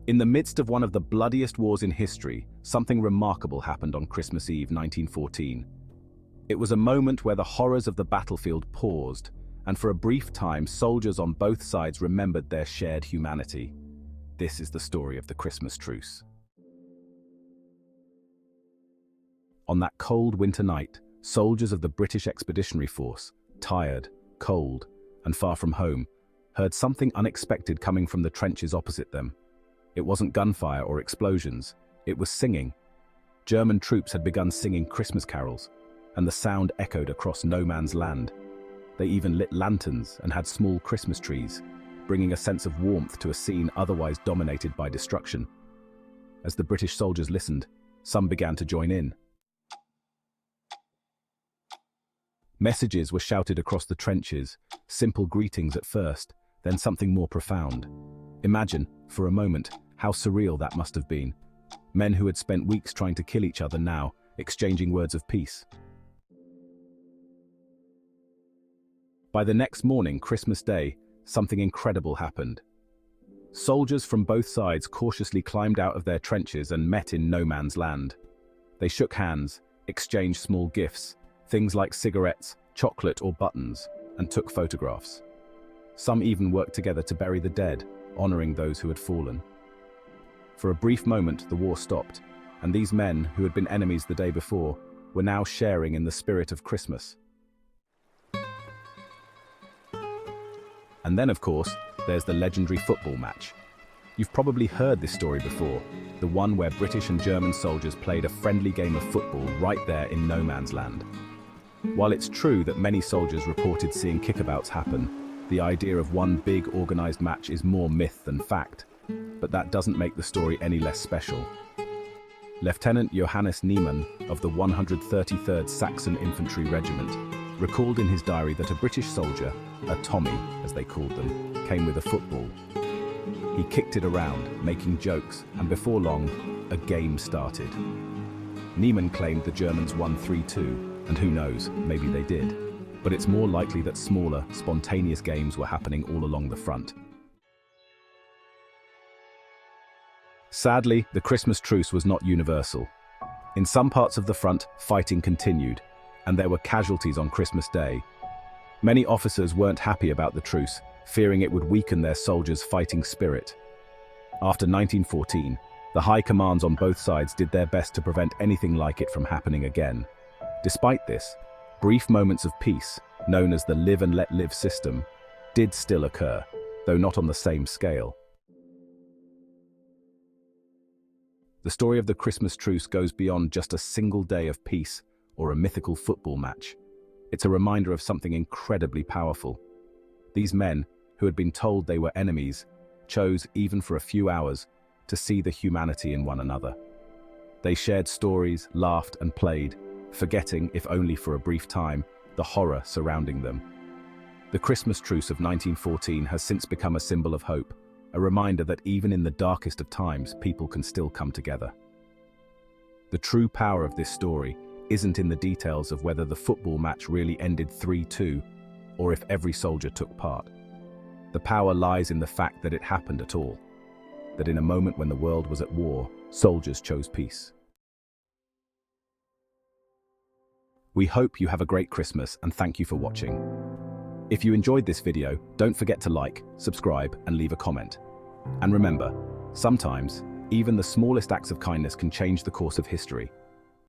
In the midst of one of the bloodiest wars in history, something remarkable happened on Christmas Eve 1914. It was a moment where the horrors of the battlefield paused, and for a brief time soldiers on both sides remembered their shared humanity. This is the story of the Christmas Truce. On that cold winter night, soldiers of the British Expeditionary Force, tired, cold, and far from home, heard something unexpected coming from the trenches opposite them. It wasn't gunfire or explosions, it was singing. German troops had begun singing Christmas carols, and the sound echoed across no man's land. They even lit lanterns and had small Christmas trees, bringing a sense of warmth to a scene otherwise dominated by destruction. As the British soldiers listened, some began to join in. Messages were shouted across the trenches, simple greetings at first, then something more profound. Imagine, for a moment, how surreal that must have been. Men who had spent weeks trying to kill each other now, exchanging words of peace. By the next morning, Christmas Day, something incredible happened. Soldiers from both sides cautiously climbed out of their trenches and met in no man's land. They shook hands, exchanged small gifts, things like cigarettes, chocolate or buttons, and took photographs. Some even worked together to bury the dead, honoring those who had fallen. For a brief moment, the war stopped, and these men, who had been enemies the day before, were now sharing in the spirit of Christmas. And then, of course, there's the legendary football match. You've probably heard this story before, the one where British and German soldiers played a friendly game of football right there in no man's land. While it's true that many soldiers reported seeing kickabouts happen, the idea of one big organized match is more myth than fact. But that doesn't make the story any less special. Lieutenant Johannes Niemann of the 133rd Saxon Infantry Regiment recalled in his diary that a British soldier, a Tommy as they called them, came with a football. He kicked it around, making jokes, and before long, a game started. Niemann claimed the Germans won 3-2, and who knows, maybe they did. But it's more likely that smaller, spontaneous games were happening all along the front. Sadly, the Christmas truce was not universal. In some parts of the front, fighting continued, and there were casualties on Christmas Day. Many officers weren't happy about the truce, fearing it would weaken their soldiers' fighting spirit. After 1914, the high commands on both sides did their best to prevent anything like it from happening again. Despite this, brief moments of peace, known as the live and let live system, did still occur, though not on the same scale. The story of the Christmas truce goes beyond just a single day of peace or a mythical football match. It's a reminder of something incredibly powerful. These men, who had been told they were enemies, chose, even for a few hours, to see the humanity in one another. They shared stories, laughed and played, forgetting, if only for a brief time, the horror surrounding them. The Christmas truce of 1914 has since become a symbol of hope, a reminder that even in the darkest of times, people can still come together. The true power of this story isn't in the details of whether the football match really ended 3-2 or if every soldier took part. The power lies in the fact that it happened at all, that in a moment when the world was at war, soldiers chose peace. We hope you have a great Christmas and thank you for watching. If you enjoyed this video, don't forget to like, subscribe, and leave a comment. And remember, sometimes, even the smallest acts of kindness can change the course of history.